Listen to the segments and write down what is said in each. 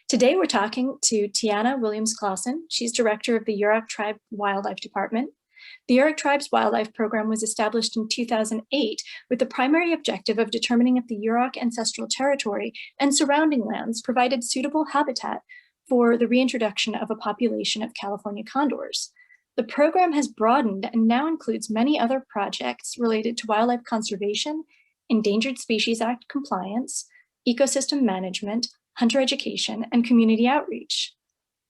Today we're talking to Tiana Williams-Claussen. She's director of the Yurok Tribe Wildlife Department. The Yurok Tribe's Wildlife Program was established in 2008 with the primary objective of determining if the Yurok ancestral territory and surrounding lands provided suitable habitat for the reintroduction of a population of California condors. The program has broadened and now includes many other projects related to wildlife conservation, Endangered Species Act compliance, ecosystem management, hunter education, and community outreach.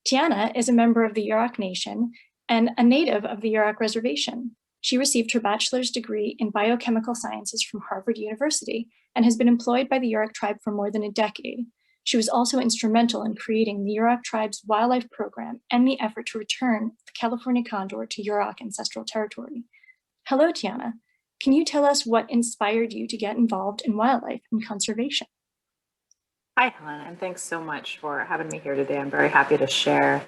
Tiana is a member of the Yurok Nation and a native of the Yurok Reservation. She received her bachelor's degree in biochemical sciences from Harvard University and has been employed by the Yurok tribe for more than a decade. She was also instrumental in creating the Yurok tribe's wildlife program and the effort to return the California condor to Yurok ancestral territory. Hello, Tiana. Can you tell us what inspired you to get involved in wildlife and conservation? Hi, Helen, and thanks so much for having me here today. I'm very happy to share.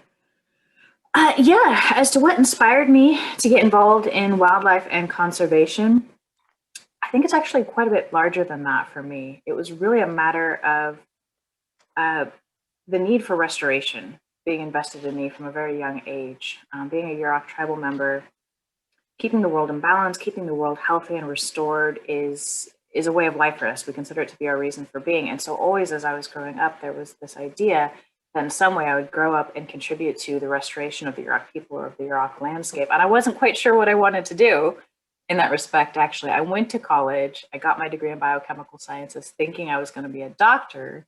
As to what inspired me to get involved in wildlife and conservation, I think it's actually quite a bit larger than that for me. It was really a matter of the need for restoration being invested in me from a very young age. Being a Yurok tribal member, keeping the world in balance, keeping the world healthy and restored is a way of life for us. We consider it to be our reason for being. And so always as I was growing up, there was this idea that in some way I would grow up and contribute to the restoration of the Yurok people or of the Yurok landscape. And I wasn't quite sure what I wanted to do in that respect, actually. I went to college, I got my degree in biochemical sciences thinking I was going to be a doctor,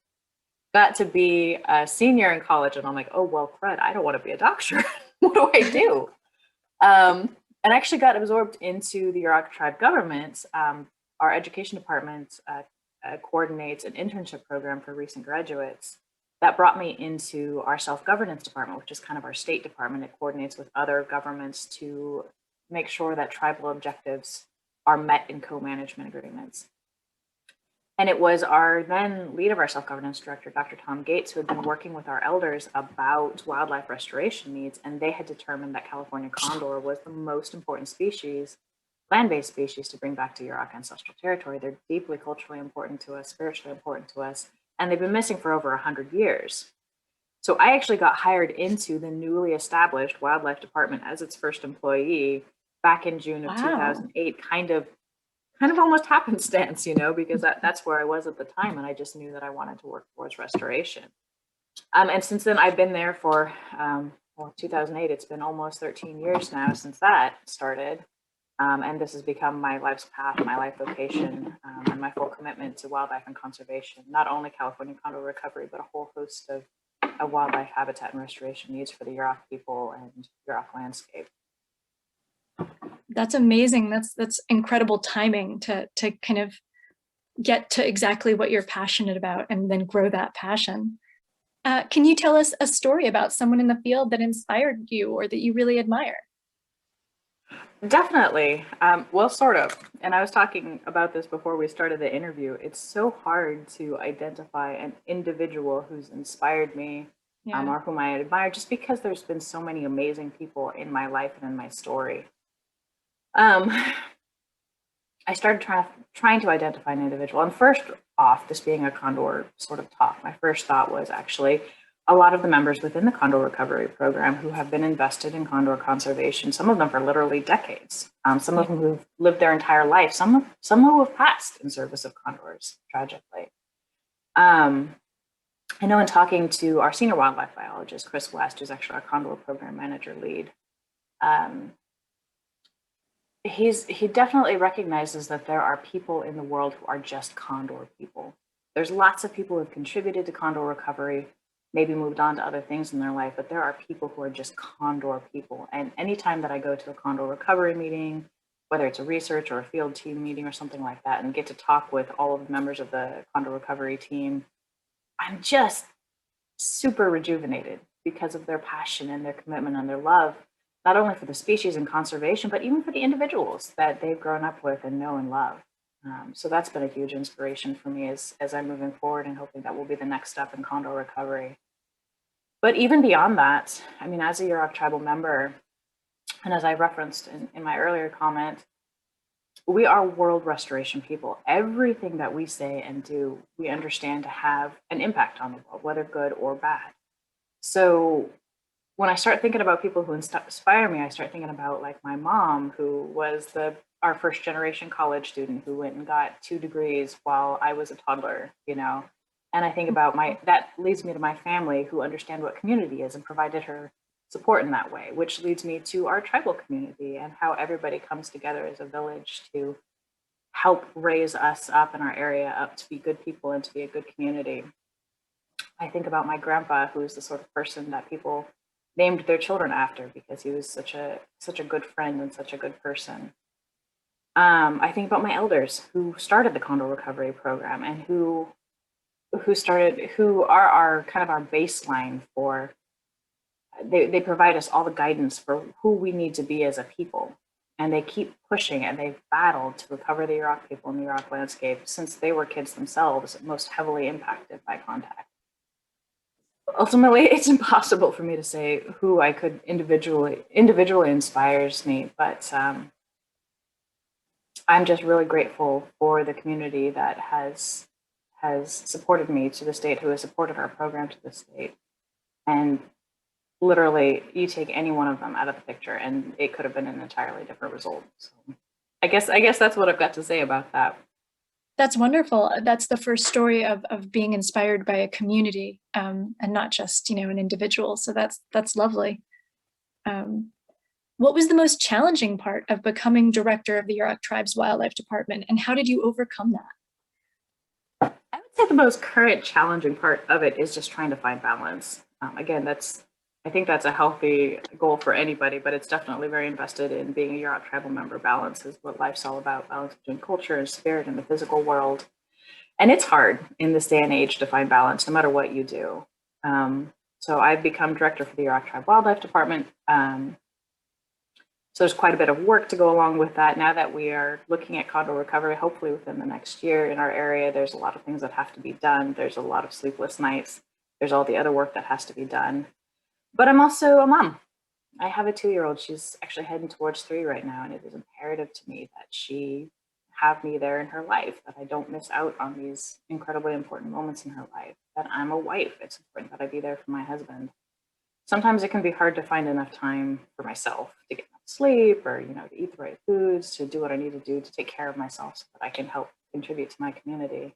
got to be a senior in college, and I'm like, oh, well, crud, I don't want to be a doctor. What do I do? And actually got absorbed into the Yurok tribe government. Our education department coordinates an internship program for recent graduates that brought me into our self-governance department, which is kind of our state department. It coordinates with other governments to make sure that tribal objectives are met in co-management agreements. And it was our then lead of our self-governance director, Dr. Tom Gates, who had been working with our elders about wildlife restoration needs, and they had determined that California condor was the most important species, land-based species, to bring back to Yurok ancestral territory. They're deeply culturally important to us, spiritually important to us, and they've been missing for over 100 years. So I actually got hired into the newly established wildlife department as its first employee back in June of 2008, kind of almost happenstance, because that's where I was at the time, and I just knew that I wanted to work towards restoration. And since then, I've been there for 2008. It's been almost 13 years now since that started. And this has become my life's path, my life vocation, and my full commitment to wildlife and conservation, not only California Condor Recovery, but a whole host of wildlife habitat and restoration needs for the Yurok people and Yurok landscape. That's amazing. That's incredible timing to kind of get to exactly what you're passionate about and then grow that passion. Can you tell us a story about someone in the field that inspired you or that you really admire? Definitely. Well, sort of. And I was talking about this before we started the interview. It's so hard to identify an individual who's inspired me or whom I admire, just because there's been so many amazing people in my life and in my story. I started trying to identify an individual. And first off, this being a Condor sort of talk, my first thought was actually a lot of the members within the Condor Recovery Program who have been invested in condor conservation, some of them for literally decades, some of them who've lived their entire life, some who have passed in service of condors, tragically. I know in talking to our senior wildlife biologist, Chris West, who's actually our Condor Program Manager lead, he definitely recognizes that there are people in the world who are just condor people. There's lots of people who have contributed to condor recovery, maybe moved on to other things in their life, but there are people who are just condor people. And anytime that I go to a condor recovery meeting, whether it's a research or a field team meeting or something like that, and get to talk with all of the members of the condor recovery team, I'm just super rejuvenated because of their passion and their commitment and their love, not only for the species and conservation, but even for the individuals that they've grown up with and know and love. So that's been a huge inspiration for me as I'm moving forward and hoping that will be the next step in condor recovery. But even beyond that, I mean, as a Yurok tribal member, and as I referenced in my earlier comment, we are world restoration people. Everything that we say and do, we understand to have an impact on the world, whether good or bad. So when I start thinking about people who inspire me, I start thinking about like my mom, who was our first generation college student who went and got 2 degrees while I was a toddler, you know. And I think about that leads me to my family, who understand what community is and provided her support in that way, which leads me to our tribal community and how everybody comes together as a village to help raise us up in our area up to be good people and to be a good community. I think about my grandpa, who's the sort of person that people named their children after because he was such a good friend and such a good person. I think about my elders who started the Condor Recovery Program and who are our kind of our baseline for. They provide us all the guidance for who we need to be as a people, and they keep pushing and they've battled to recover the Yurok people and the Yurok landscape since they were kids themselves, most heavily impacted by contact. Ultimately, it's impossible for me to say who I could individually inspires me, but I'm just really grateful for the community that has supported me to this date, who has supported our program to this date. And literally, you take any one of them out of the picture and it could have been an entirely different result. So I guess that's what I've got to say about that. That's wonderful. That's the first story of being inspired by a community, and not just, you know, an individual. So that's lovely. What was the most challenging part of becoming director of the Yurok Tribe's Wildlife Department, and how did you overcome that? I would say the most current challenging part of it is just trying to find balance. Again, I think that's a healthy goal for anybody, but it's definitely very invested in being a Yurok tribal member. Balance is what life's all about, balance between culture and spirit in the physical world. And it's hard in this day and age to find balance, no matter what you do. So I've become director for the Yurok Tribe Wildlife Department. So there's quite a bit of work to go along with that. Now that we are looking at condor recovery, hopefully within the next year in our area, there's a lot of things that have to be done. There's a lot of sleepless nights. There's all the other work that has to be done. But I'm also a mom. I have a 2-year-old. She's actually heading towards 3 right now. And it is imperative to me that she have me there in her life, that I don't miss out on these incredibly important moments in her life, that I'm a wife. It's important that I be there for my husband. Sometimes it can be hard to find enough time for myself to get enough sleep or, you know, to eat the right foods, to do what I need to do to take care of myself so that I can help contribute to my community.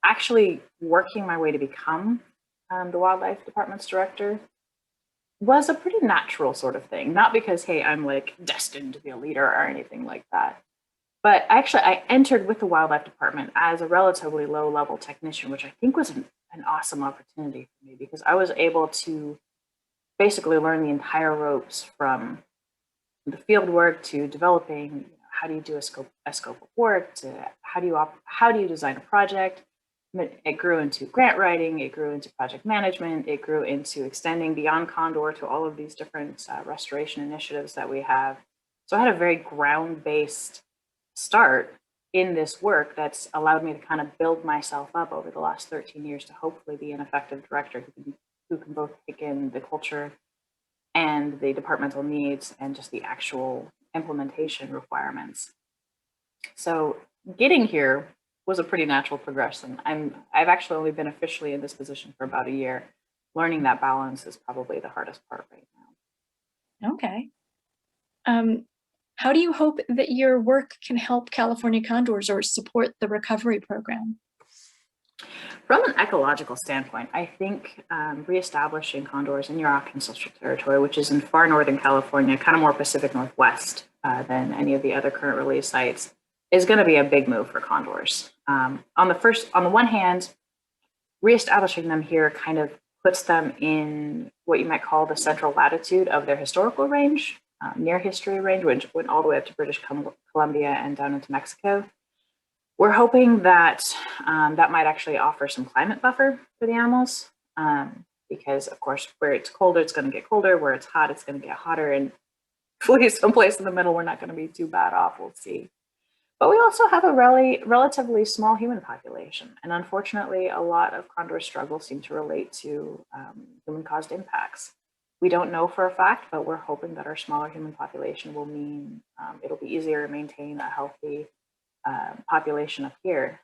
Actually working my way to become the wildlife department's director was a pretty natural sort of thing. Not because, hey, I'm like destined to be a leader or anything like that. But actually, I entered with the wildlife department as a relatively low-level technician, which I think was an awesome opportunity for me because I was able to basically learn the entire ropes from the field work to developing, you know, how do you do a scope of work, to how do you design a project. It grew into grant writing, it grew into project management, it grew into extending beyond Condor to all of these different restoration initiatives that we have. So I had a very ground-based start in this work that's allowed me to kind of build myself up over the last 13 years to hopefully be an effective director who can both take in the culture and the departmental needs and just the actual implementation requirements. So getting here was a pretty natural progression. I've actually only been officially in this position for about a year. Learning that balance is probably the hardest part right now. Okay. How do you hope that your work can help California condors or support the recovery program? From an ecological standpoint, I think reestablishing condors in Yurok ancestral territory, which is in far northern California, kind of more Pacific Northwest than any of the other current release sites, is going to be a big move for condors. On the one hand, reestablishing them here kind of puts them in what you might call the central latitude of their historical range, near history range, which went all the way up to British Columbia and down into Mexico. We're hoping that that might actually offer some climate buffer for the animals, because of course, where it's colder, it's going to get colder. Where it's hot, it's going to get hotter. And hopefully someplace in the middle, we're not going to be too bad off. We'll see. But we also have a relatively small human population. And unfortunately, a lot of condor struggles seem to relate to human-caused impacts. We don't know for a fact, but we're hoping that our smaller human population will mean it'll be easier to maintain a healthy population up here.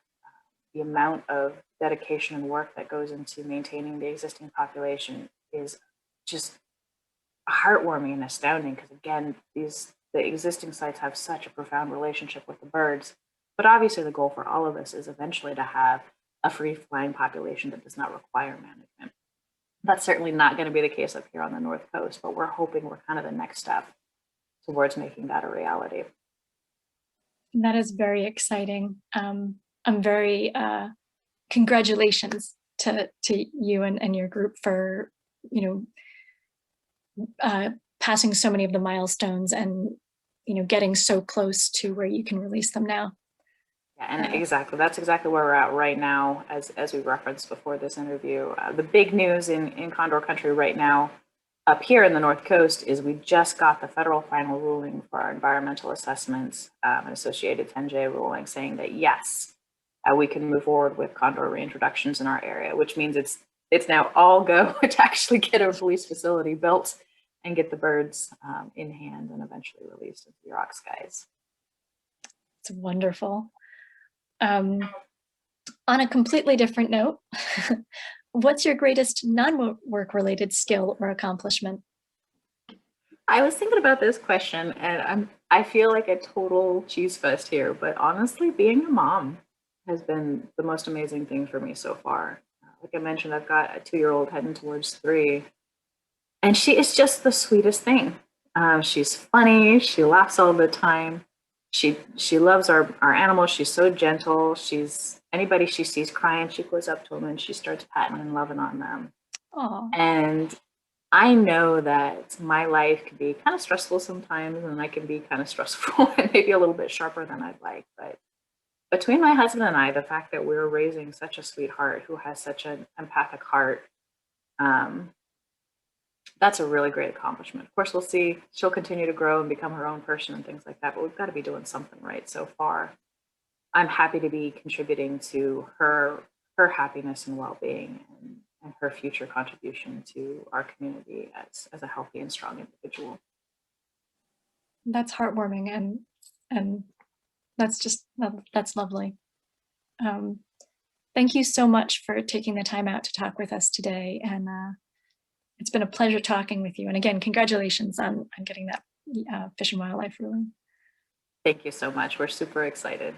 The amount of dedication and work that goes into maintaining the existing population is just heartwarming and astounding, because again, the existing sites have such a profound relationship with the birds. But obviously the goal for all of us is eventually to have a free flying population that does not require management. That's certainly not going to be the case up here on the North Coast, but we're hoping we're kind of the next step towards making that a reality. That is very exciting. I'm very, congratulations to you and your group for, passing so many of the milestones and, getting so close to where you can release them now. Yeah, and exactly, that's exactly where we're at right now, as we referenced before this interview. The big news in Condor country right now, up here in the North Coast, is we just got the federal final ruling for our environmental assessments, and associated 10J ruling, saying that yes, we can move forward with condor reintroductions in our area, which means it's now all go to actually get a release facility built and get the birds in hand and eventually released into Yurok skies. It's wonderful. On a completely different note, what's your greatest non-work related skill or accomplishment? I was thinking about this question, and I feel like a total cheese fest here, but honestly, being a mom has been the most amazing thing for me so far. Like I mentioned, I've got a 2-year-old heading towards 3, and she is just the sweetest thing. She's funny, she laughs all the time. She loves our animals. She's so gentle. Anybody she sees crying, she goes up to them and she starts patting and loving on them. Aww. And I know that my life can be kind of stressful sometimes, and I can be kind of stressful and maybe a little bit sharper than I'd like. But between my husband and I, the fact that we're raising such a sweetheart who has such an empathic heart, that's a really great accomplishment. Of course, we'll see. She'll continue to grow and become her own person and things like that, but we've got to be doing something right so far. I'm happy to be contributing to her happiness and well-being, and her future contribution to our community as a healthy and strong individual. That's heartwarming, and that's lovely. Thank you so much for taking the time out to talk with us today, and it's been a pleasure talking with you. And again, congratulations on getting that Fish and Wildlife ruling. Thank you so much. We're super excited.